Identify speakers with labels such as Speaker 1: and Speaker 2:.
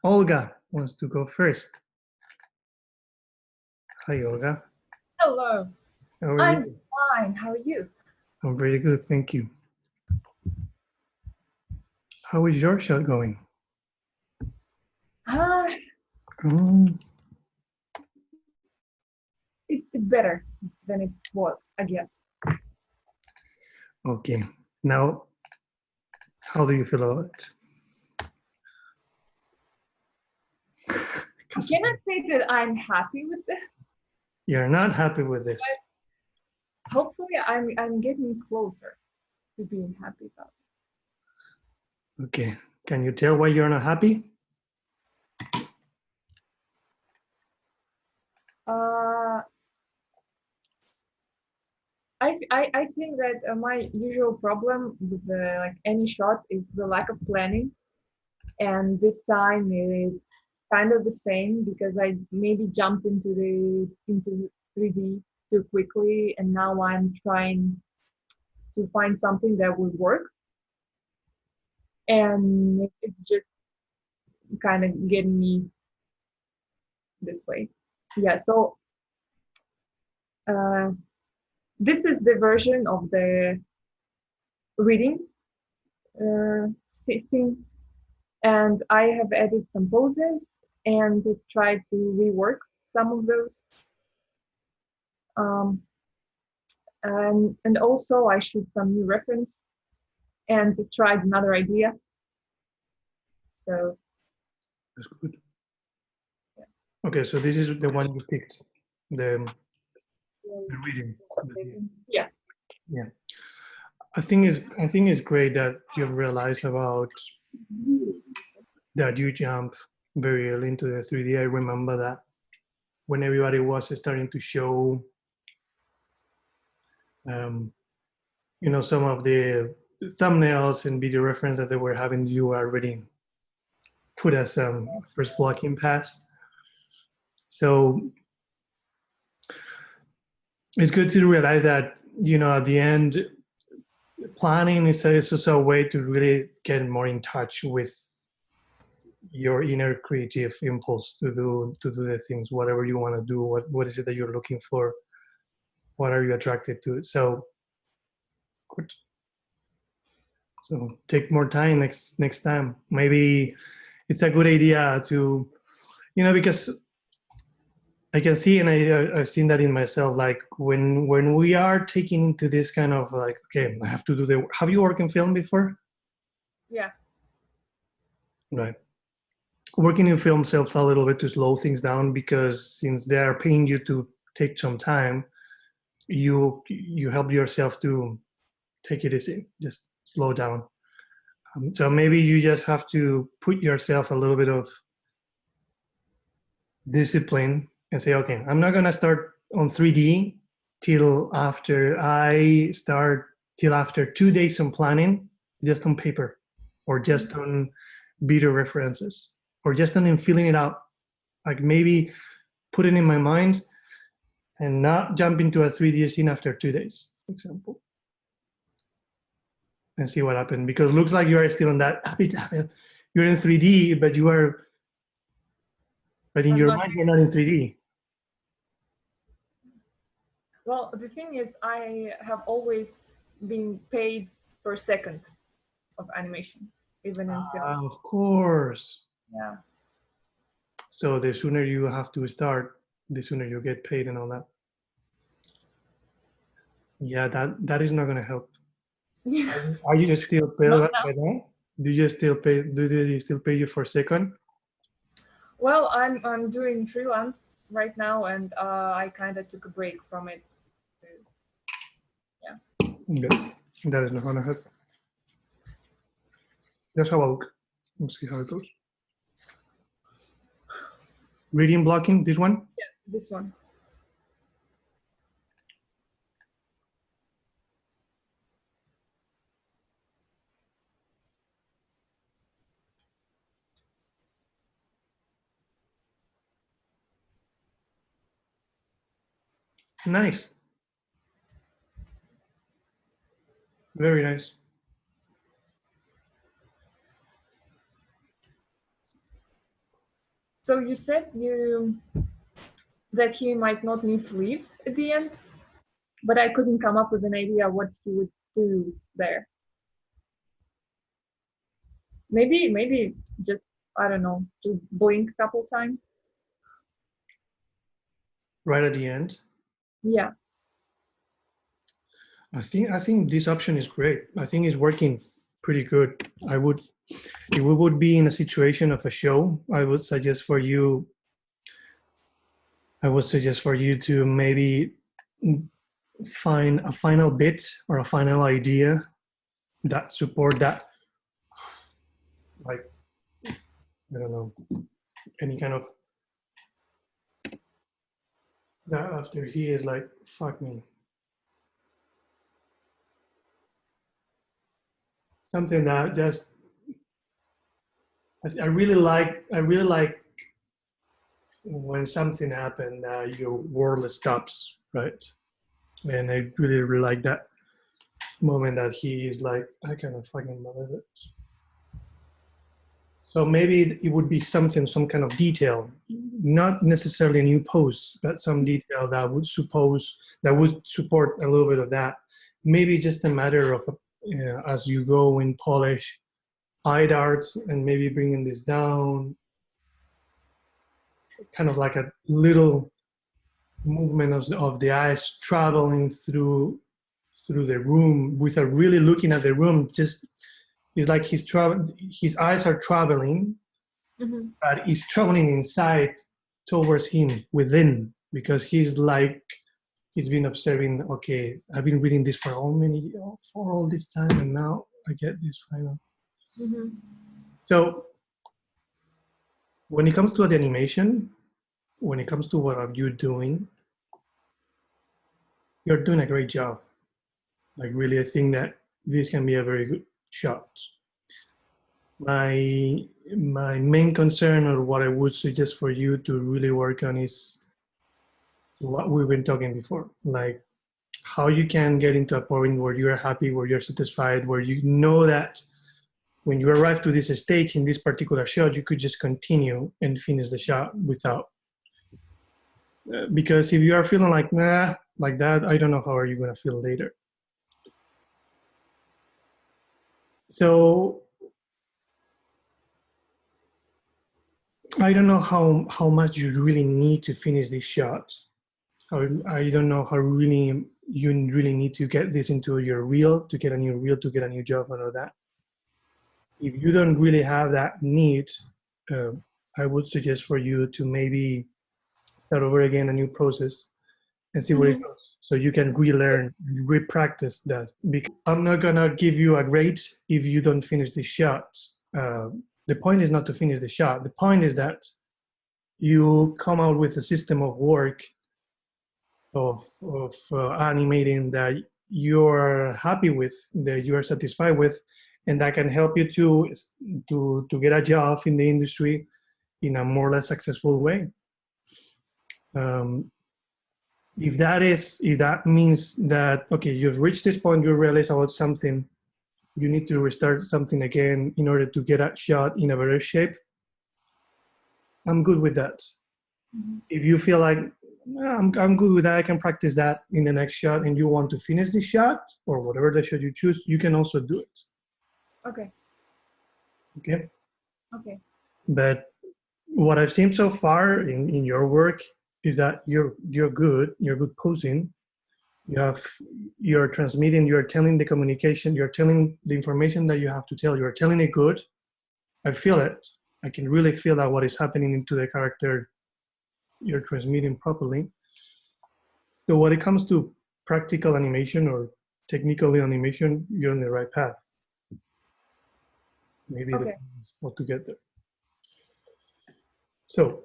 Speaker 1: Olga wants to go first. Hi, Olga.
Speaker 2: Hello.
Speaker 1: How are
Speaker 2: I'm
Speaker 1: you?
Speaker 2: fine. How are you?
Speaker 1: I'm very good, thank you. How is your shot going?
Speaker 2: Ah,
Speaker 1: Oh,
Speaker 2: it's better than it was, I guess.
Speaker 1: okay. Now, how do you feel about it?
Speaker 2: I cannot say that I'm happy with this.
Speaker 1: You're not happy with this.
Speaker 2: Hopefully, I'm getting closer to being happy about it.
Speaker 1: Okay. Can you tell why you're not happy?
Speaker 2: I think that my usual problem with like any shot is the lack of planning, and this time it's kind of the same because I maybe jumped into 3D too quickly, and now I'm trying to find something that would work, and it's just kind of getting me this way. Yeah, so uh, this is the version of the reading scene, and I have added some poses and tried to rework some of those. Um, and also I shoot some new reference and tried another idea. So
Speaker 1: That's good. Okay, so this is the one you picked, the reading.
Speaker 2: yeah.
Speaker 1: Yeah. I think it's great that you realize about that you jump very early into the 3D. I remember that when everybody was starting to show, some of the thumbnails and video reference that they were having, you already put as first blocking pass. So it's good to realize that, at the end, planning is also a way to really get more in touch with your inner creative impulse to do the things, whatever you want to do. What is it that you're looking for? What are you attracted to? So good. So take more time next time. Maybe it's a good idea to, because I can see, and I've seen that in myself. Like when we are taking into this kind of like, okay, I have to do the. Have you worked in film before?
Speaker 2: Yeah.
Speaker 1: Right. Working in film helps a little bit to slow things down, because since they are paying you to take some time, you help yourself to take it easy, just slow down. So maybe you just have to put yourself a little bit of discipline and say, okay, I'm not gonna start on 3D till after 2 days on planning, just on paper, or just on video references, or just on filling it out. Like maybe put it in my mind and not jump into a 3D scene after 2 days, for example, and see what happened. Because it looks like you are still on that, you're in 3D, but in your mind, you're not in 3D.
Speaker 2: Well, the thing is, I have always been paid per second of animation, even in film.
Speaker 1: Of course.
Speaker 2: Yeah.
Speaker 1: So the sooner you have to start, the sooner you get paid and all that. Yeah, that is not going to help. Are you still paid by that? Do you still pay? Do they still pay you for second?
Speaker 2: Well, I'm doing freelance right now, and I kind of took a break from it. Yeah.
Speaker 1: Okay. That is not going to help. Let's have a look. Let's see how it goes. Reading blocking, this one?
Speaker 2: Yeah, this one.
Speaker 1: Nice. Very nice.
Speaker 2: So you said that he might not need to leave at the end, but I couldn't come up with an idea what he would do there. Maybe just, I don't know, just blink a couple times.
Speaker 1: Right at the end.
Speaker 2: Yeah.
Speaker 1: I think this option is great. I think it's working pretty good. If we would be in a situation of a show, I would suggest for you to maybe find a final bit or a final idea that support that, like, I don't know, any kind of, that after he is like, fuck me. Something that just, I really like when something happened that your world stops, right? And I really like that moment that he is like, I cannot fucking believe it. So maybe it would be something, some kind of detail, not necessarily a new pose, but some detail that would support a little bit of that. Maybe just a matter of, as you go in polish, eye art, and maybe bringing this down, kind of like a little movement of the eyes traveling through the room without really looking at the room. Just, it's like his eyes are traveling, but he's traveling inside towards him within, because he's been observing, okay, I've been reading this for all this time, and now I get this final. So when it comes to the animation, when it comes to what are you doing, you're doing a great job. Like, really, I think that this can be a very good shot. My main concern, or what I would suggest for you to really work on, is what we've been talking before, like how you can get into a point where you're happy, where you're satisfied, where you know that when you arrive to this stage in this particular shot, you could just continue and finish the shot without. Because if you are feeling like, nah, like that, I don't know how are you going to feel later. So I don't know how much you really need to finish this shot. I don't know how really you really need to get this into your reel, to get a new reel, to get a new job, and all that. If you don't really have that need, I would suggest for you to maybe start over again a new process and see where it goes. So you can relearn, re-practice that. Because I'm not gonna give you a grade if you don't finish the shot. The point is not to finish the shot. The point is that you come out with a system of work of animating that you're happy with, that you are satisfied with, and that can help you to get a job in the industry in a more or less successful way. If that means that, okay, you've reached this point, you realize about something, you need to restart something again in order to get a shot in a better shape, I'm good with that. If you feel like, I'm good with that, I can practice that in the next shot, and you want to finish the shot or whatever the shot you choose, you can also do it.
Speaker 2: Okay.
Speaker 1: But what I've seen so far in your work is that you're good posing. You're transmitting, you're telling the communication, you're telling the information that you have to tell, you're telling it good. I feel it. I can really feel that what is happening into the character, you're transmitting properly. So when it comes to practical animation or technical animation, you're on the right path. Maybe the thing is how to get there. So